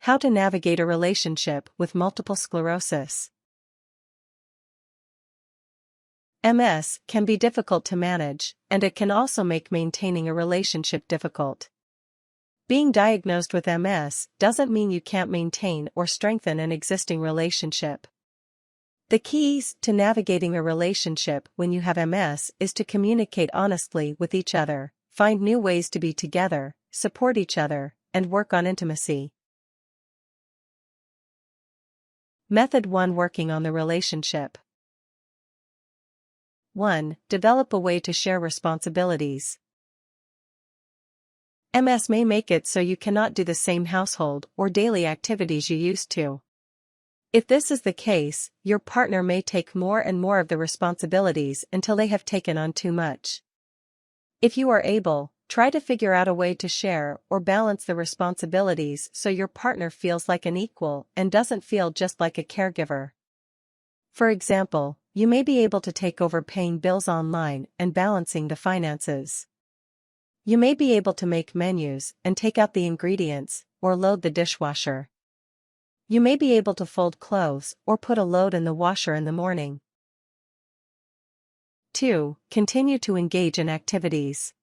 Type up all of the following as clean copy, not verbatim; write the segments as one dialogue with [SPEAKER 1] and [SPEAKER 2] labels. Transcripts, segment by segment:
[SPEAKER 1] How to navigate a relationship with multiple sclerosis. MS can be difficult to manage, and it can also make maintaining a relationship difficult. Being diagnosed with MS doesn't mean you can't maintain or strengthen an existing relationship. The keys to navigating a relationship when you have MS is to communicate honestly with each other, find new ways to be together, support each other, and work on intimacy. Method 1: Working on the relationship. 1. Develop a way to share responsibilities. MS may make it so you cannot do the same household or daily activities you used to. If this is the case, your partner may take more and more of the responsibilities until they have taken on too much. If you are able, try to figure out a way to share or balance the responsibilities so your partner feels like an equal and doesn't feel just like a caregiver. For example, you may be able to take over paying bills online and balancing the finances. You may be able to make menus and take out the ingredients, or load the dishwasher. You may be able to fold clothes or put a load in the washer in the morning. 2. Continue to engage in activities.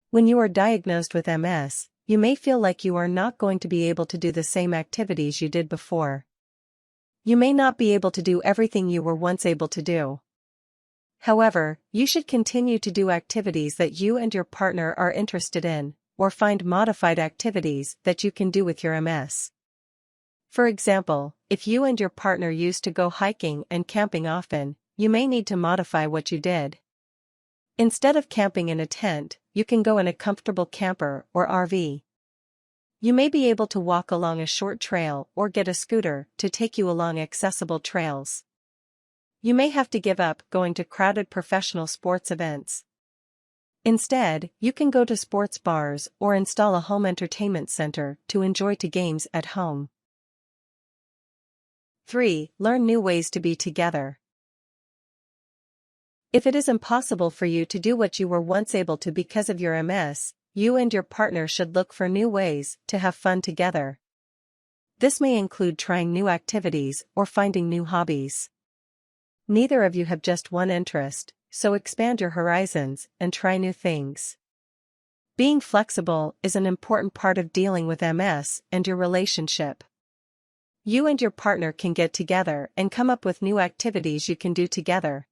[SPEAKER 1] When you are diagnosed with MS, you may feel like you are not going to be able to do the same activities you did before. You may not be able to do everything you were once able to do. However, you should continue to do activities that you and your partner are interested in, or find modified activities that you can do with your MS. For example, if you and your partner used to go hiking and camping often, you may need to modify what you did. Instead of camping in a tent, you can go in a comfortable camper or RV. You may be able to walk along a short trail or get a scooter to take you along accessible trails. You may have to give up going to crowded professional sports events. Instead, you can go to sports bars or install a home entertainment center to enjoy games at home. 3. Learn new ways to be together. If it is impossible for you to do what you were once able to because of your MS, you and your partner should look for new ways to have fun together. This may include trying new activities or finding new hobbies. Neither of you have just one interest, so expand your horizons and try new things. Being flexible is an important part of dealing with MS and your relationship. You and your partner can get together and come up with new activities you can do together.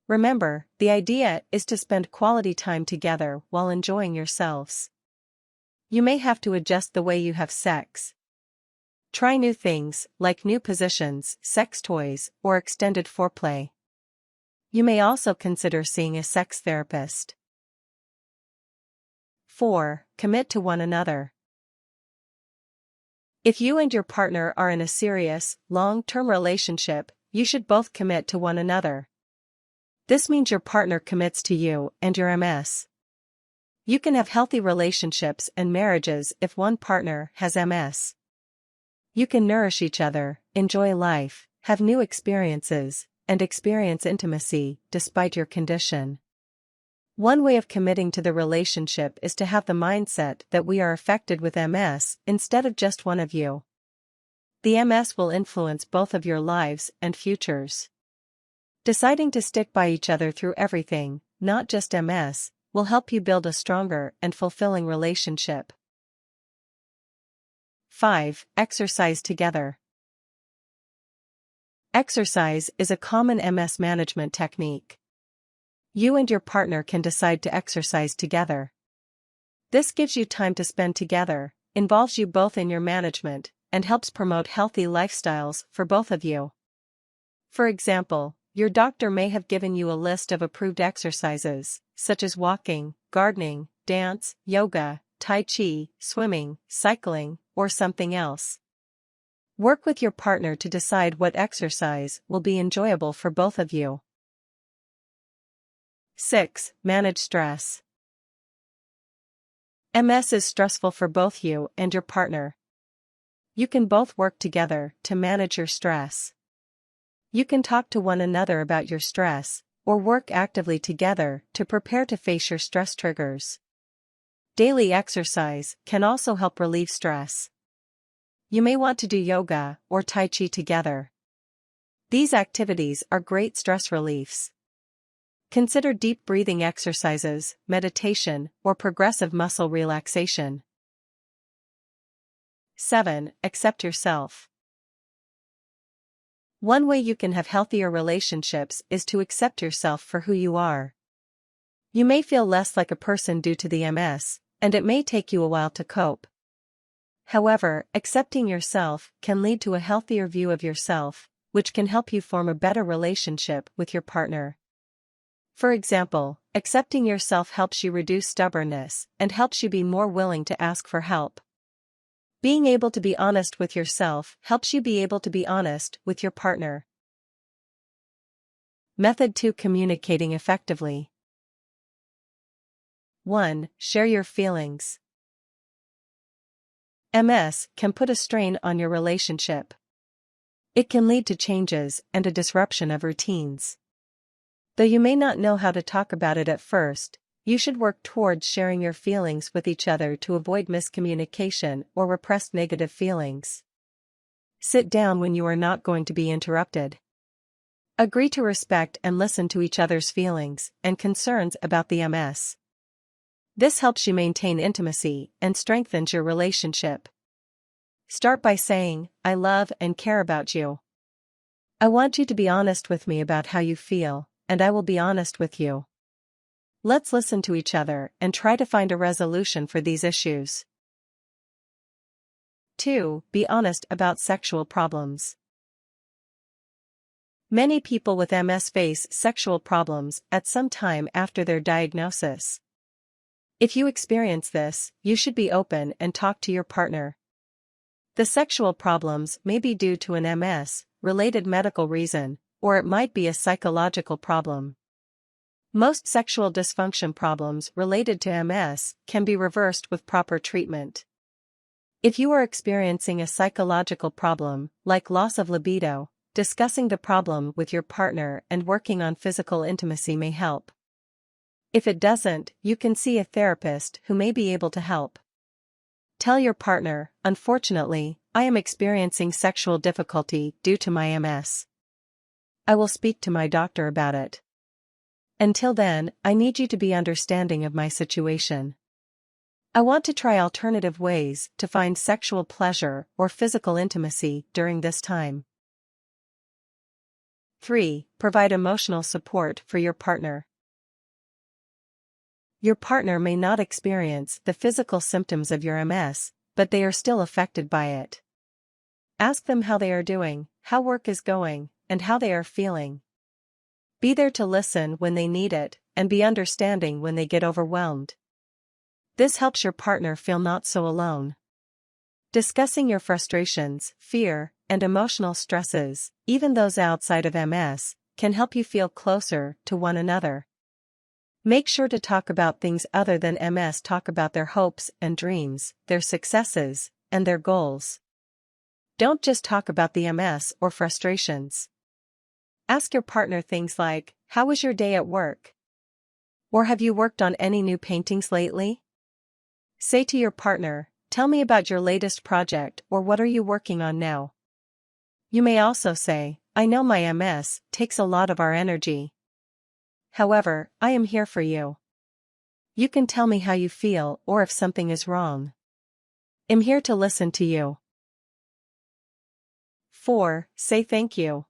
[SPEAKER 1] Remember, the idea is to spend quality time together while enjoying yourselves. You may have to adjust the way you have sex. Try new things, like new positions, sex toys, or extended foreplay. You may also consider seeing a sex therapist. 4. Commit to one another. If you and your partner are in a serious, long-term relationship, you should both commit to one another. This means your partner commits to you and your MS. You can have healthy relationships and marriages if one partner has MS. You can nourish each other, enjoy life, have new experiences, and experience intimacy despite your condition. One way of committing to the relationship is to have the mindset that we are affected with MS instead of just one of you. The MS will influence both of your lives and futures. Deciding to stick by each other through everything, not just MS, will help you build a stronger and fulfilling relationship. 5. Exercise together. Exercise is a common MS management technique. You and your partner can decide to exercise together. This gives you time to spend together, involves you both in your management, and helps promote healthy lifestyles for both of you. For example, your doctor may have given you a list of approved exercises, such as walking, gardening, dance, yoga, tai chi, swimming, cycling, or something else. Work with your partner to decide what exercise will be enjoyable for both of you. 6. Manage stress. MS is stressful for both you and your partner. You can both work together to manage your stress. You can talk to one another about your stress, or work actively together to prepare to face your stress triggers. Daily exercise can also help relieve stress. You may want to do yoga or Tai Chi together. These activities are great stress reliefs. Consider deep breathing exercises, meditation, or progressive muscle relaxation. 7. Accept yourself. One way you can have healthier relationships is to accept yourself for who you are. You may feel less like a person due to the MS, and it may take you a while to cope. However, accepting yourself can lead to a healthier view of yourself, which can help you form a better relationship with your partner. For example, accepting yourself helps you reduce stubbornness and helps you be more willing to ask for help. Being able to be honest with yourself helps you be able to be honest with your partner. Method 2: Communicating effectively. 1. Share your feelings. MS can put a strain on your relationship. It can lead to changes and a disruption of routines. Though you may not know how to talk about it at first, you should work towards sharing your feelings with each other to avoid miscommunication or repressed negative feelings. Sit down when you are not going to be interrupted. Agree to respect and listen to each other's feelings and concerns about the MS. This helps you maintain intimacy and strengthens your relationship. Start by saying, "I love and care about you. I want you to be honest with me about how you feel, and I will be honest with you. Let's listen to each other and try to find a resolution for these issues." 2. Be honest about sexual problems. Many people with MS face sexual problems at some time after their diagnosis. If you experience this, you should be open and talk to your partner. The sexual problems may be due to an MS-related medical reason, or it might be a psychological problem. Most sexual dysfunction problems related to MS can be reversed with proper treatment. If you are experiencing a psychological problem, like loss of libido, discussing the problem with your partner and working on physical intimacy may help. If it doesn't, you can see a therapist who may be able to help. Tell your partner, "Unfortunately, I am experiencing sexual difficulty due to my MS. I will speak to my doctor about it. Until then, I need you to be understanding of my situation. I want to try alternative ways to find sexual pleasure or physical intimacy during this time." 3. Provide emotional support for your partner. Your partner may not experience the physical symptoms of your MS, but they are still affected by it. Ask them how they are doing, how work is going, and how they are feeling. Be there to listen when they need it, and be understanding when they get overwhelmed. This helps your partner feel not so alone. Discussing your frustrations, fear, and emotional stresses, even those outside of MS, can help you feel closer to one another. Make sure to talk about things other than MS. Talk about their hopes and dreams, their successes, and their goals. Don't just talk about the MS or frustrations. Ask your partner things like, "How was your day at work?" Or, "Have you worked on any new paintings lately?" Say to your partner, "Tell me about your latest project," or, "What are you working on now?" You may also say, "I know my MS takes a lot of our energy. However, I am here for you. You can tell me how you feel or if something is wrong. I'm here to listen to you." 4. Say thank you.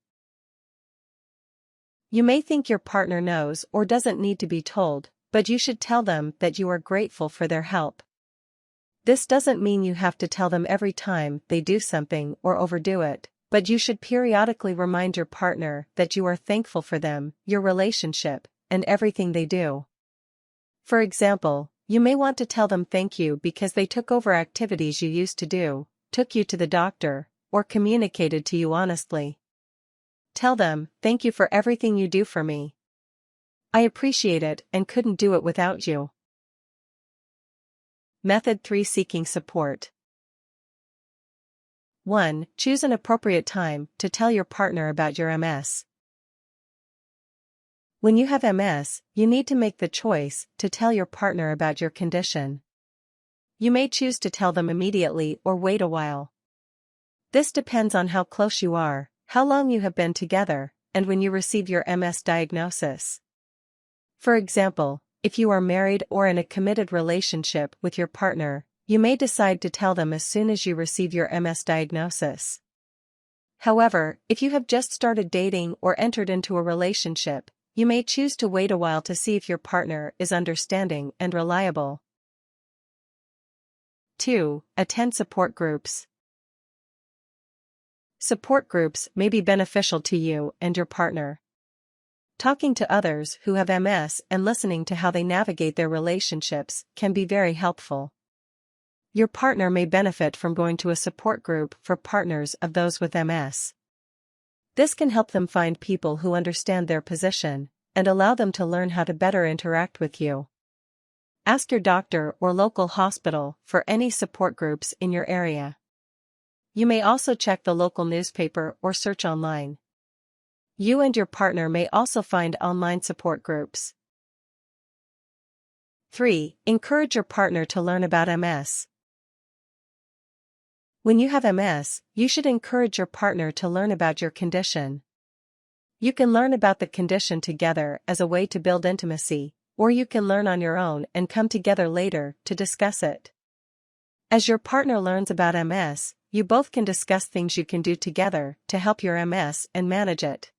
[SPEAKER 1] You may think your partner knows or doesn't need to be told, but you should tell them that you are grateful for their help. This doesn't mean you have to tell them every time they do something or overdo it, but you should periodically remind your partner that you are thankful for them, your relationship, and everything they do. For example, you may want to tell them thank you because they took over activities you used to do, took you to the doctor, or communicated to you honestly. Tell them, "Thank you for everything you do for me. I appreciate it and couldn't do it without you." Method 3: Seeking support. 1. Choose an appropriate time to tell your partner about your MS. When you have MS, you need to make the choice to tell your partner about your condition. You may choose to tell them immediately or wait a while. This depends on how close you are, how long you have been together, and when you receive your MS diagnosis. For example, if you are married or in a committed relationship with your partner, you may decide to tell them as soon as you receive your MS diagnosis. However, if you have just started dating or entered into a relationship, you may choose to wait a while to see if your partner is understanding and reliable. 2. Attend support groups. Support groups may be beneficial to you and your partner. Talking to others who have MS and listening to how they navigate their relationships can be very helpful. Your partner may benefit from going to a support group for partners of those with MS. This can help them find people who understand their position and allow them to learn how to better interact with you. Ask your doctor or local hospital for any support groups in your area. You may also check the local newspaper or search online. You and your partner may also find online support groups. 3. Encourage your partner to learn about MS. When you have MS, you should encourage your partner to learn about your condition. You can learn about the condition together as a way to build intimacy, or you can learn on your own and come together later to discuss it. As your partner learns about MS, you both can discuss things you can do together to help your MS and manage it.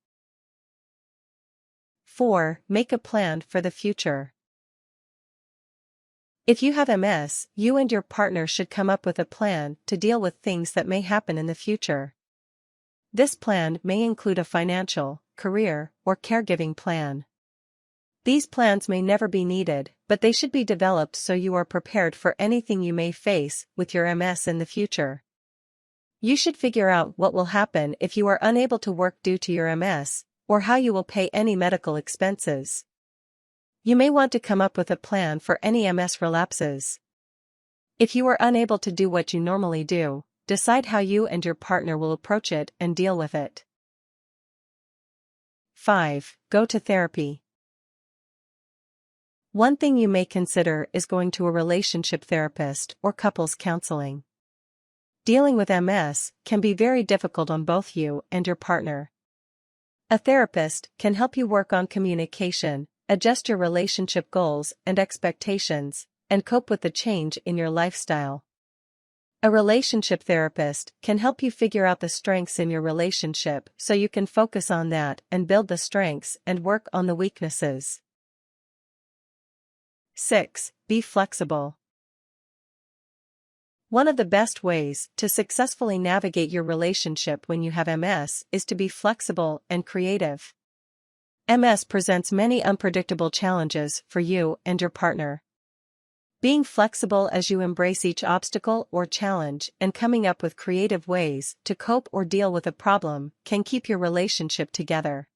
[SPEAKER 1] 4. Make a plan for the future. If you have MS, you and your partner should come up with a plan to deal with things that may happen in the future. This plan may include a financial, career, or caregiving plan. These plans may never be needed, but they should be developed so you are prepared for anything you may face with your MS in the future. You should figure out what will happen if you are unable to work due to your MS, or how you will pay any medical expenses. You may want to come up with a plan for any MS relapses. If you are unable to do what you normally do, decide how you and your partner will approach it and deal with it. 5. Go to therapy. One thing you may consider is going to a relationship therapist or couples counseling. Dealing with MS can be very difficult on both you and your partner. A therapist can help you work on communication, adjust your relationship goals and expectations, and cope with the change in your lifestyle. A relationship therapist can help you figure out the strengths in your relationship so you can focus on that and build the strengths and work on the weaknesses. 6. Be flexible. One of the best ways to successfully navigate your relationship when you have MS is to be flexible and creative. MS presents many unpredictable challenges for you and your partner. Being flexible as you embrace each obstacle or challenge and coming up with creative ways to cope or deal with a problem can keep your relationship together.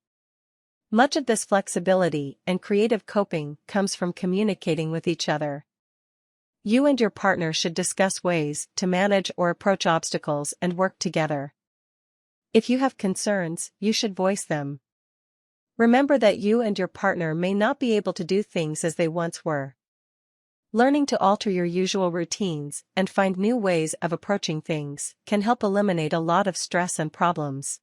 [SPEAKER 1] Much of this flexibility and creative coping comes from communicating with each other. You and your partner should discuss ways to manage or approach obstacles and work together. If you have concerns, you should voice them. Remember that you and your partner may not be able to do things as they once were. Learning to alter your usual routines and find new ways of approaching things can help eliminate a lot of stress and problems.